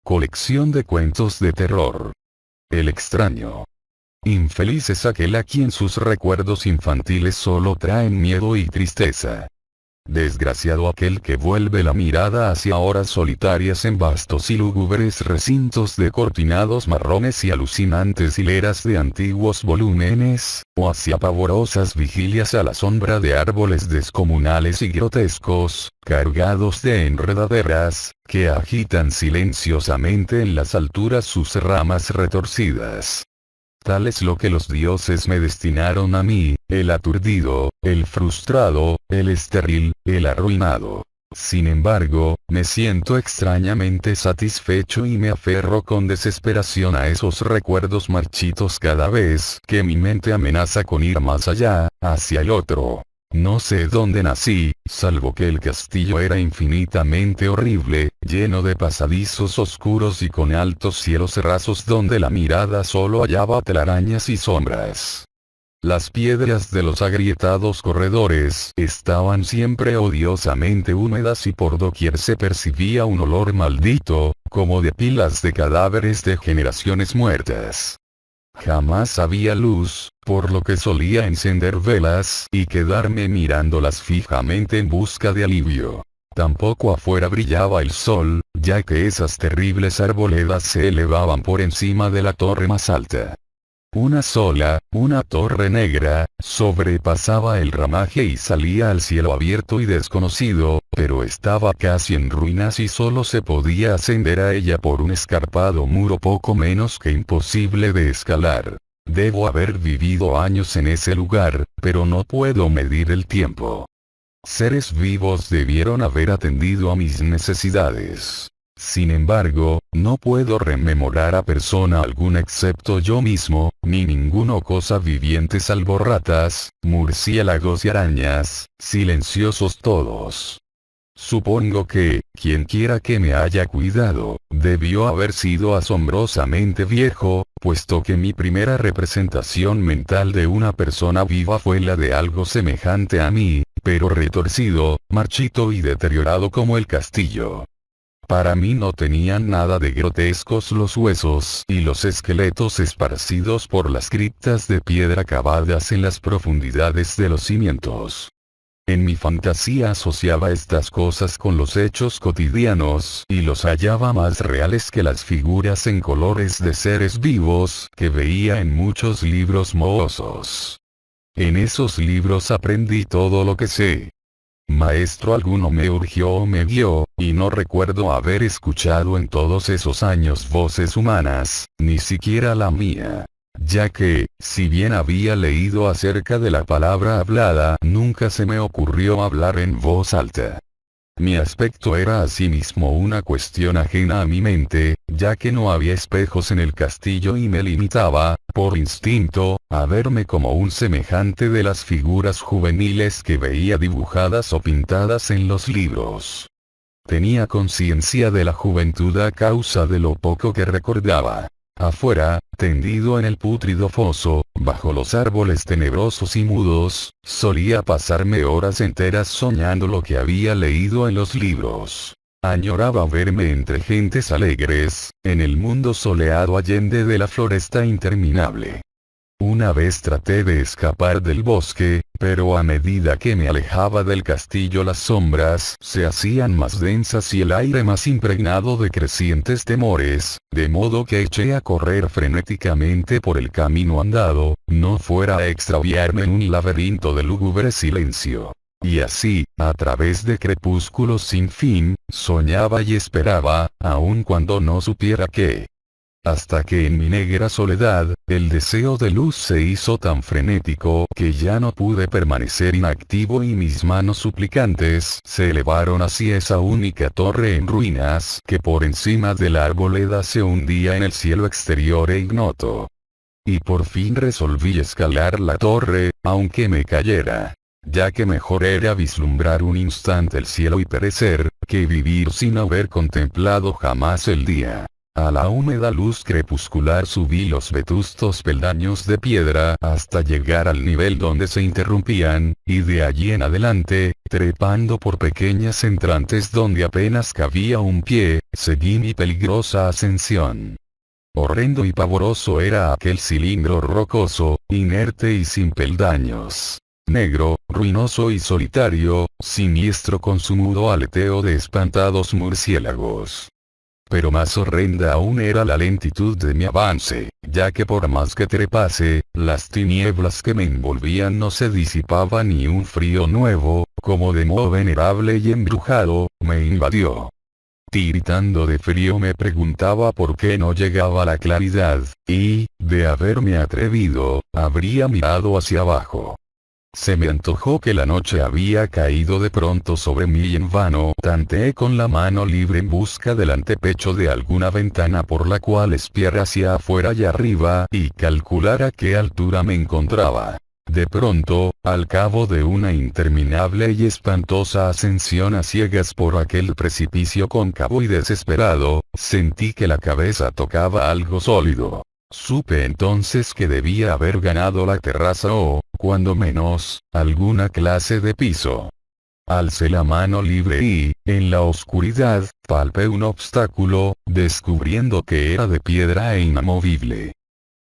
Colección de cuentos de terror. El extraño. Infeliz es aquel a quien sus recuerdos infantiles solo traen miedo y tristeza. Desgraciado aquel que vuelve la mirada hacia horas solitarias en vastos y lúgubres recintos de cortinados marrones y alucinantes hileras de antiguos volúmenes, o hacia pavorosas vigilias a la sombra de árboles descomunales y grotescos, cargados de enredaderas, que agitan silenciosamente en las alturas sus ramas retorcidas. Tal es lo que los dioses me destinaron a mí, el aturdido, el frustrado, el estéril, el arruinado. Sin embargo, me siento extrañamente satisfecho y me aferro con desesperación a esos recuerdos marchitos cada vez que mi mente amenaza con ir más allá, hacia el otro. No sé dónde nací, salvo que el castillo era infinitamente horrible, lleno de pasadizos oscuros y con altos cielos rasos donde la mirada solo hallaba telarañas y sombras. Las piedras de los agrietados corredores estaban siempre odiosamente húmedas y por doquier se percibía un olor maldito, como de pilas de cadáveres de generaciones muertas. Jamás había luz, por lo que solía encender velas y quedarme mirándolas fijamente en busca de alivio. Tampoco afuera brillaba el sol, ya que esas terribles arboledas se elevaban por encima de la torre más alta. Una torre negra, sobrepasaba el ramaje y salía al cielo abierto y desconocido, pero estaba casi en ruinas y solo se podía ascender a ella por un escarpado muro poco menos que imposible de escalar. Debo haber vivido años en ese lugar, pero no puedo medir el tiempo. Seres vivos debieron haber atendido a mis necesidades. Sin embargo, no puedo rememorar a persona alguna excepto yo mismo, ni ninguna cosa viviente salvo ratas, murciélagos y arañas, silenciosos todos. Supongo que, quien quiera que me haya cuidado, debió haber sido asombrosamente viejo, puesto que mi primera representación mental de una persona viva fue la de algo semejante a mí, pero retorcido, marchito y deteriorado como el castillo. Para mí no tenían nada de grotescos los huesos y los esqueletos esparcidos por las criptas de piedra cavadas en las profundidades de los cimientos. En mi fantasía asociaba estas cosas con los hechos cotidianos y los hallaba más reales que las figuras en colores de seres vivos que veía en muchos libros mohosos. En esos libros aprendí todo lo que sé. Maestro alguno me urgió o me guió, y no recuerdo haber escuchado en todos esos años voces humanas, ni siquiera la mía. Ya que, si bien había leído acerca de la palabra hablada, nunca se me ocurrió hablar en voz alta. Mi aspecto era asimismo una cuestión ajena a mi mente, ya que no había espejos en el castillo y me limitaba, por instinto, a verme como un semejante de las figuras juveniles que veía dibujadas o pintadas en los libros. Tenía conciencia de la juventud a causa de lo poco que recordaba. Afuera, tendido en el pútrido foso, bajo los árboles tenebrosos y mudos, solía pasarme horas enteras soñando lo que había leído en los libros. Añoraba verme entre gentes alegres, en el mundo soleado allende de la floresta interminable. Una vez traté de escapar del bosque, pero a medida que me alejaba del castillo las sombras se hacían más densas y el aire más impregnado de crecientes temores, de modo que eché a correr frenéticamente por el camino andado, no fuera a extraviarme en un laberinto de lúgubre silencio. Y así, a través de crepúsculos sin fin, soñaba y esperaba, aun cuando no supiera qué. Hasta que en mi negra soledad, el deseo de luz se hizo tan frenético que ya no pude permanecer inactivo y mis manos suplicantes se elevaron hacia esa única torre en ruinas que por encima de la arboleda se hundía en el cielo exterior e ignoto. Y por fin resolví escalar la torre, aunque me cayera. Ya que mejor era vislumbrar un instante el cielo y perecer, que vivir sin haber contemplado jamás el día. A la húmeda luz crepuscular subí los vetustos peldaños de piedra hasta llegar al nivel donde se interrumpían, y de allí en adelante, trepando por pequeñas entrantes donde apenas cabía un pie, seguí mi peligrosa ascensión. Horrendo y pavoroso era aquel cilindro rocoso, inerte y sin peldaños. Negro, ruinoso y solitario, siniestro con su mudo aleteo de espantados murciélagos. Pero más horrenda aún era la lentitud de mi avance, ya que por más que trepase, las tinieblas que me envolvían no se disipaban y un frío nuevo, como de moho venerable y embrujado, me invadió. Tiritando de frío me preguntaba por qué no llegaba la claridad, y, de haberme atrevido, habría mirado hacia abajo. Se me antojó que la noche había caído de pronto sobre mí y en vano tanteé con la mano libre en busca del antepecho de alguna ventana por la cual espiar hacia afuera y arriba y calcular a qué altura me encontraba. De pronto, al cabo de una interminable y espantosa ascensión a ciegas por aquel precipicio cóncavo y desesperado, sentí que la cabeza tocaba algo sólido. Supe entonces que debía haber ganado la terraza o, cuando menos, alguna clase de piso. Alcé la mano libre y, en la oscuridad, palpé un obstáculo, descubriendo que era de piedra e inamovible.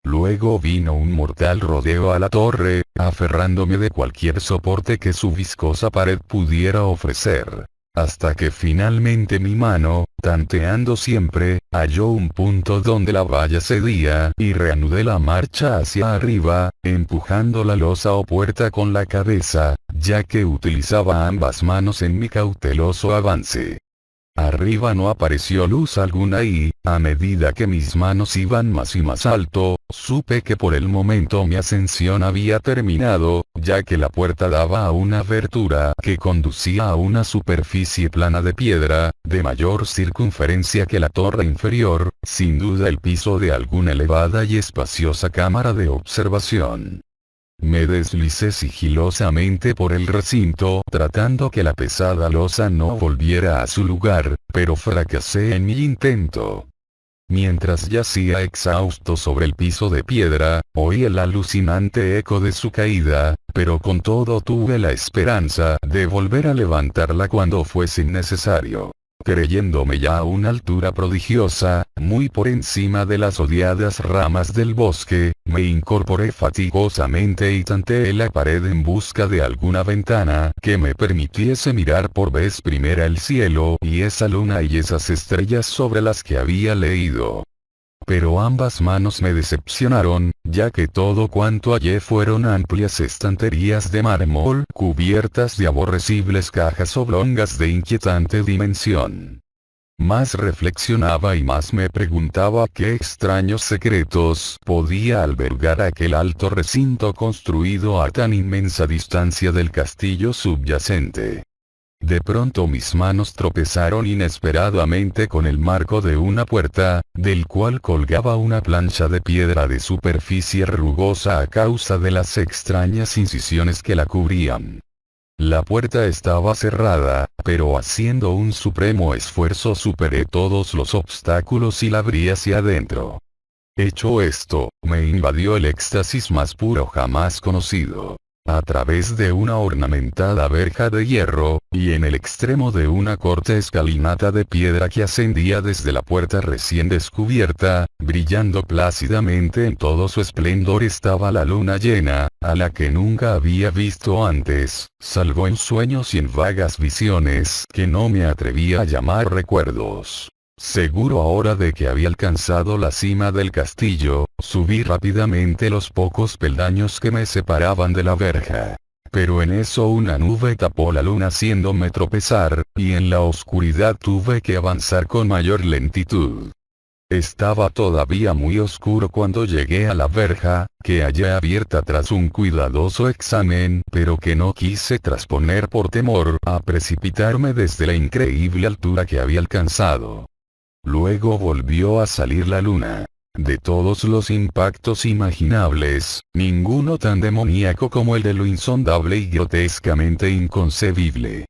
Luego vino un mortal rodeo a la torre, aferrándome de cualquier soporte que su viscosa pared pudiera ofrecer. Hasta que finalmente mi mano, tanteando siempre, halló un punto donde la valla cedía y reanudé la marcha hacia arriba, empujando la losa o puerta con la cabeza, ya que utilizaba ambas manos en mi cauteloso avance. Arriba no apareció luz alguna y, a medida que mis manos iban más y más alto, supe que por el momento mi ascensión había terminado, ya que la puerta daba a una abertura que conducía a una superficie plana de piedra, de mayor circunferencia que la torre inferior, sin duda el piso de alguna elevada y espaciosa cámara de observación. Me deslicé sigilosamente por el recinto tratando que la pesada losa no volviera a su lugar, pero fracasé en mi intento. Mientras yacía exhausto sobre el piso de piedra, oí el alucinante eco de su caída, pero con todo tuve la esperanza de volver a levantarla cuando fuese necesario. Creyéndome ya a una altura prodigiosa, muy por encima de las odiadas ramas del bosque, me incorporé fatigosamente y tanteé la pared en busca de alguna ventana que me permitiese mirar por vez primera el cielo y esa luna y esas estrellas sobre las que había leído. Pero ambas manos me decepcionaron, ya que todo cuanto hallé fueron amplias estanterías de mármol cubiertas de aborrecibles cajas oblongas de inquietante dimensión. Más reflexionaba y más me preguntaba qué extraños secretos podía albergar aquel alto recinto construido a tan inmensa distancia del castillo subyacente. De pronto mis manos tropezaron inesperadamente con el marco de una puerta, del cual colgaba una plancha de piedra de superficie rugosa a causa de las extrañas incisiones que la cubrían. La puerta estaba cerrada, pero haciendo un supremo esfuerzo superé todos los obstáculos y la abrí hacia adentro. Hecho esto, me invadió el éxtasis más puro jamás conocido. A través de una ornamentada verja de hierro, y en el extremo de una corta escalinata de piedra que ascendía desde la puerta recién descubierta, brillando plácidamente en todo su esplendor estaba la luna llena, a la que nunca había visto antes, salvo en sueños y en vagas visiones que no me atrevía a llamar recuerdos. Seguro ahora de que había alcanzado la cima del castillo, subí rápidamente los pocos peldaños que me separaban de la verja. Pero en eso una nube tapó la luna haciéndome tropezar, y en la oscuridad tuve que avanzar con mayor lentitud. Estaba todavía muy oscuro cuando llegué a la verja, que hallé abierta tras un cuidadoso examen, pero que no quise trasponer por temor a precipitarme desde la increíble altura que había alcanzado. Luego volvió a salir la luna. De todos los impactos imaginables, ninguno tan demoníaco como el de lo insondable y grotescamente inconcebible.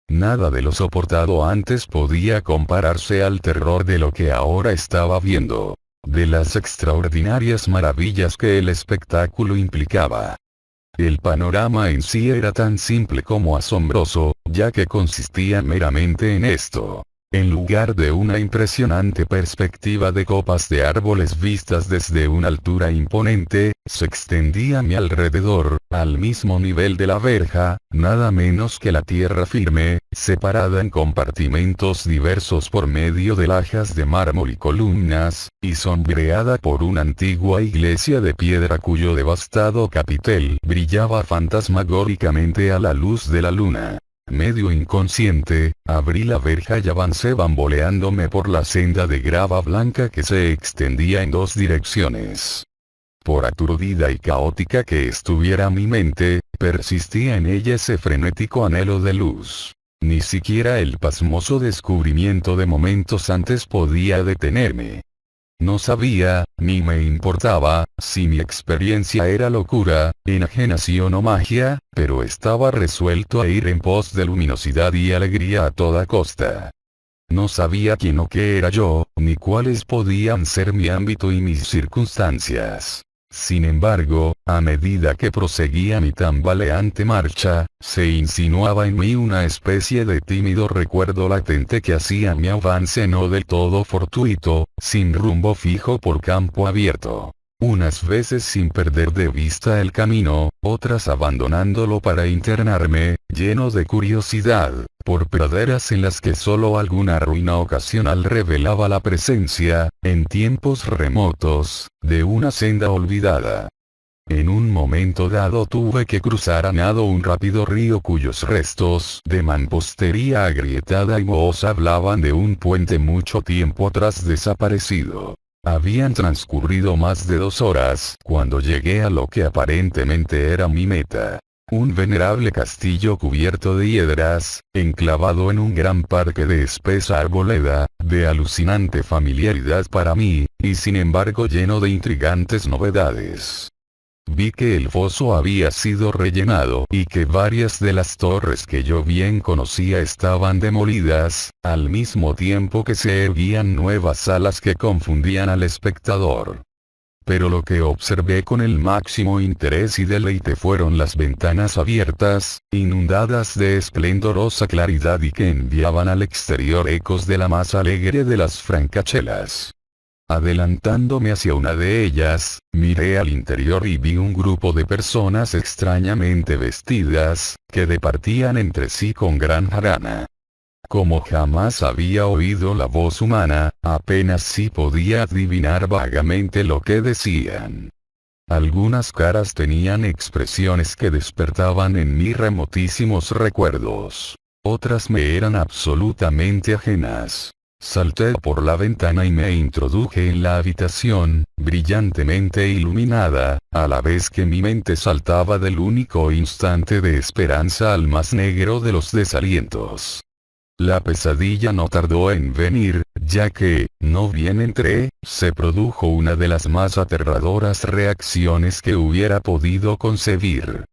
Nada de lo soportado antes podía compararse al terror de lo que ahora estaba viendo. De las extraordinarias maravillas que el espectáculo implicaba. El panorama en sí era tan simple como asombroso, ya que consistía meramente en esto. En lugar de una impresionante perspectiva de copas de árboles vistas desde una altura imponente, se extendía a mi alrededor, al mismo nivel de la verja, nada menos que la tierra firme, separada en compartimentos diversos por medio de lajas de mármol y columnas, y sombreada por una antigua iglesia de piedra cuyo devastado capitel brillaba fantasmagóricamente a la luz de la luna. Medio inconsciente, abrí la verja y avancé bamboleándome por la senda de grava blanca que se extendía en dos direcciones. Por aturdida y caótica que estuviera mi mente, persistía en ella ese frenético anhelo de luz. Ni siquiera el pasmoso descubrimiento de momentos antes podía detenerme. No sabía, ni me importaba, si mi experiencia era locura, enajenación o magia, pero estaba resuelto a ir en pos de luminosidad y alegría a toda costa. No sabía quién o qué era yo, ni cuáles podían ser mi ámbito y mis circunstancias. Sin embargo, a medida que proseguía mi tambaleante marcha, se insinuaba en mí una especie de tímido recuerdo latente que hacía mi avance no del todo fortuito, sin rumbo fijo por campo abierto. Unas veces sin perder de vista el camino, otras abandonándolo para internarme, lleno de curiosidad, por praderas en las que solo alguna ruina ocasional revelaba la presencia, en tiempos remotos, de una senda olvidada. En un momento dado tuve que cruzar a nado un rápido río cuyos restos de mampostería agrietada y mohosa hablaban de un puente mucho tiempo atrás desaparecido. Habían transcurrido más de 2 horas cuando llegué a lo que aparentemente era mi meta. Un venerable castillo cubierto de hiedras, enclavado en un gran parque de espesa arboleda, de alucinante familiaridad para mí, y sin embargo lleno de intrigantes novedades. Vi que el foso había sido rellenado y que varias de las torres que yo bien conocía estaban demolidas, al mismo tiempo que se erguían nuevas salas que confundían al espectador. Pero lo que observé con el máximo interés y deleite fueron las ventanas abiertas, inundadas de esplendorosa claridad y que enviaban al exterior ecos de la más alegre de las francachelas. Adelantándome hacia una de ellas, miré al interior y vi un grupo de personas extrañamente vestidas, que departían entre sí con gran jarana. Como jamás había oído la voz humana, apenas sí podía adivinar vagamente lo que decían. Algunas caras tenían expresiones que despertaban en mí remotísimos recuerdos. Otras me eran absolutamente ajenas. Salté por la ventana y me introduje en la habitación, brillantemente iluminada, a la vez que mi mente saltaba del único instante de esperanza al más negro de los desalientos. La pesadilla no tardó en venir, ya que, no bien entré, se produjo una de las más aterradoras reacciones que hubiera podido concebir.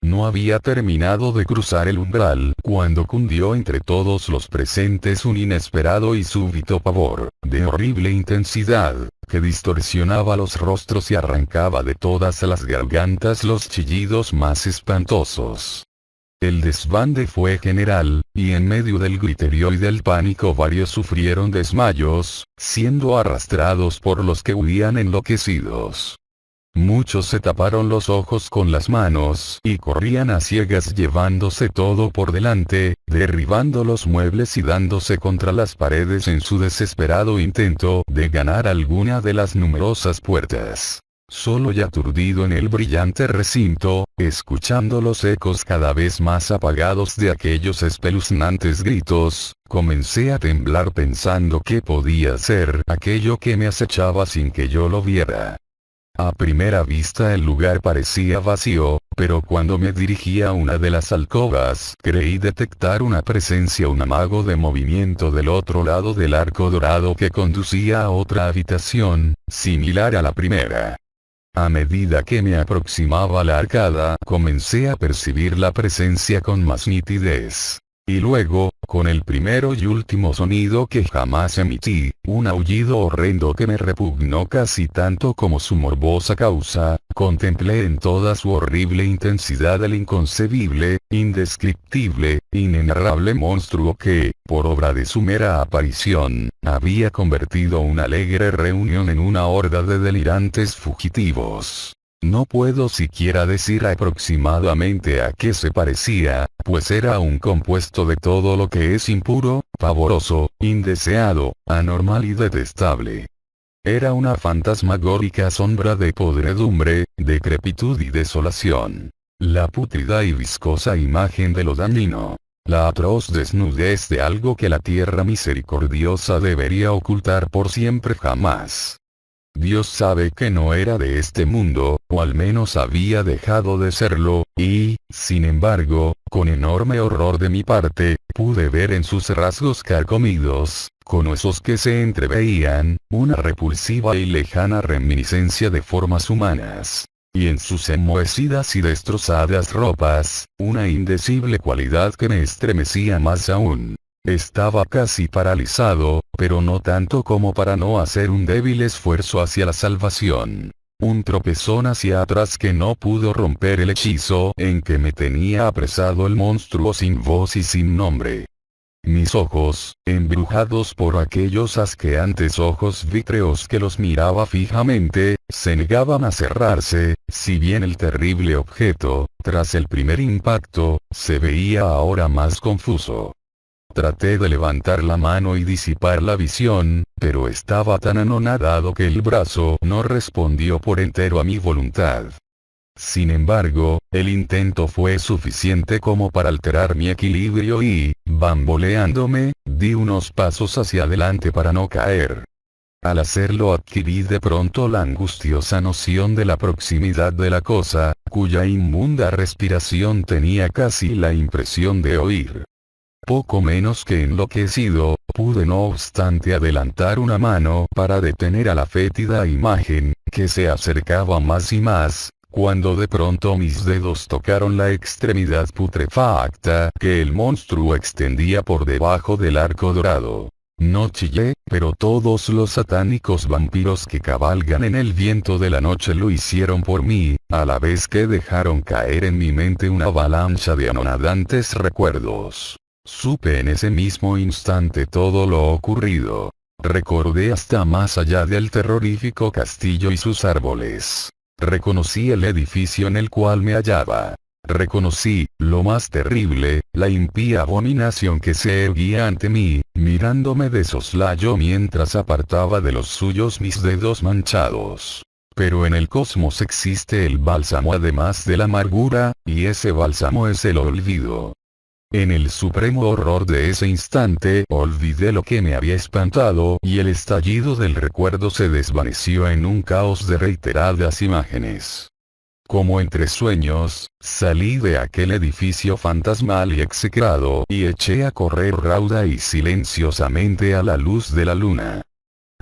No había terminado de cruzar el umbral cuando cundió entre todos los presentes un inesperado y súbito pavor, de horrible intensidad, que distorsionaba los rostros y arrancaba de todas las gargantas los chillidos más espantosos. El desbande fue general, y en medio del griterío y del pánico varios sufrieron desmayos, siendo arrastrados por los que huían enloquecidos. Muchos se taparon los ojos con las manos y corrían a ciegas llevándose todo por delante, derribando los muebles y dándose contra las paredes en su desesperado intento de ganar alguna de las numerosas puertas. Solo y aturdido en el brillante recinto, escuchando los ecos cada vez más apagados de aquellos espeluznantes gritos, comencé a temblar pensando qué podía ser aquello que me acechaba sin que yo lo viera. A primera vista el lugar parecía vacío, pero cuando me dirigí a una de las alcobas creí detectar una presencia, un amago de movimiento del otro lado del arco dorado que conducía a otra habitación, similar a la primera. A medida que me aproximaba a la arcada comencé a percibir la presencia con más nitidez. Y luego, con el primero y último sonido que jamás emití, un aullido horrendo que me repugnó casi tanto como su morbosa causa, contemplé en toda su horrible intensidad el inconcebible, indescriptible, inenarrable monstruo que, por obra de su mera aparición, había convertido una alegre reunión en una horda de delirantes fugitivos. No puedo siquiera decir aproximadamente a qué se parecía, pues era un compuesto de todo lo que es impuro, pavoroso, indeseado, anormal y detestable. Era una fantasmagórica sombra de podredumbre, decrepitud y desolación. La pútrida y viscosa imagen de lo dañino. La atroz desnudez de algo que la tierra misericordiosa debería ocultar por siempre jamás. Dios sabe que no era de este mundo, o al menos había dejado de serlo, y, sin embargo, con enorme horror de mi parte, pude ver en sus rasgos carcomidos, con huesos que se entreveían, una repulsiva y lejana reminiscencia de formas humanas. Y en sus enmohecidas y destrozadas ropas, una indecible cualidad que me estremecía más aún. Estaba casi paralizado, pero no tanto como para no hacer un débil esfuerzo hacia la salvación. Un tropezón hacia atrás que no pudo romper el hechizo en que me tenía apresado el monstruo sin voz y sin nombre. Mis ojos, embrujados por aquellos asqueantes ojos vítreos que los miraba fijamente, se negaban a cerrarse, si bien el terrible objeto, tras el primer impacto, se veía ahora más confuso. Traté de levantar la mano y disipar la visión, pero estaba tan anonadado que el brazo no respondió por entero a mi voluntad. Sin embargo, el intento fue suficiente como para alterar mi equilibrio y, bamboleándome, di unos pasos hacia adelante para no caer. Al hacerlo adquirí de pronto la angustiosa noción de la proximidad de la cosa, cuya inmunda respiración tenía casi la impresión de oír. Poco menos que enloquecido, pude no obstante adelantar una mano para detener a la fétida imagen, que se acercaba más y más, cuando de pronto mis dedos tocaron la extremidad putrefacta que el monstruo extendía por debajo del arco dorado. No chillé, pero todos los satánicos vampiros que cabalgan en el viento de la noche lo hicieron por mí, a la vez que dejaron caer en mi mente una avalancha de anonadantes recuerdos. Supe en ese mismo instante todo lo ocurrido. Recordé hasta más allá del terrorífico castillo y sus árboles. Reconocí el edificio en el cual me hallaba. Reconocí, lo más terrible, la impía abominación que se erguía ante mí, mirándome de soslayo mientras apartaba de los suyos mis dedos manchados. Pero en el cosmos existe el bálsamo además de la amargura, y ese bálsamo es el olvido. En el supremo horror de ese instante, olvidé lo que me había espantado y el estallido del recuerdo se desvaneció en un caos de reiteradas imágenes. Como entre sueños, salí de aquel edificio fantasmal y execrado y eché a correr rauda y silenciosamente a la luz de la luna.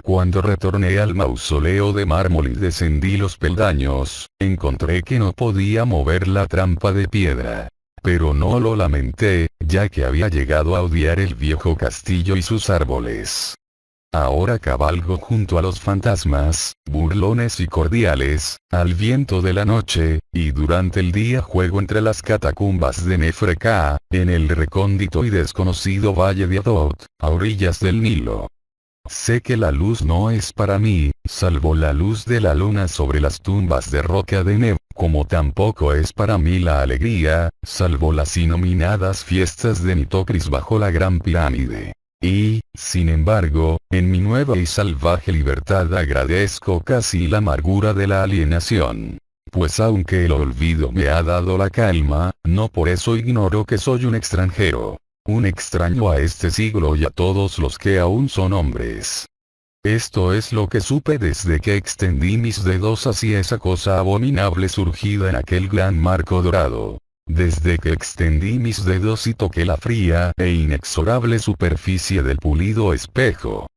Cuando retorné al mausoleo de mármol y descendí los peldaños, encontré que no podía mover la trampa de piedra. Pero no lo lamenté, ya que había llegado a odiar el viejo castillo y sus árboles. Ahora cabalgo junto a los fantasmas, burlones y cordiales, al viento de la noche, y durante el día juego entre las catacumbas de Nefre-Ka, en el recóndito y desconocido valle de Adot, a orillas del Nilo. Sé que la luz no es para mí, salvo la luz de la luna sobre las tumbas de roca de Neb, como tampoco es para mí la alegría, salvo las inominadas fiestas de Nitocris bajo la gran pirámide. Y, sin embargo, en mi nueva y salvaje libertad agradezco casi la amargura de la alienación. Pues aunque el olvido me ha dado la calma, no por eso ignoro que soy un extranjero. Un extraño a este siglo y a todos los que aún son hombres. Esto es lo que supe desde que extendí mis dedos hacia esa cosa abominable surgida en aquel gran marco dorado. Desde que extendí mis dedos y toqué la fría e inexorable superficie del pulido espejo.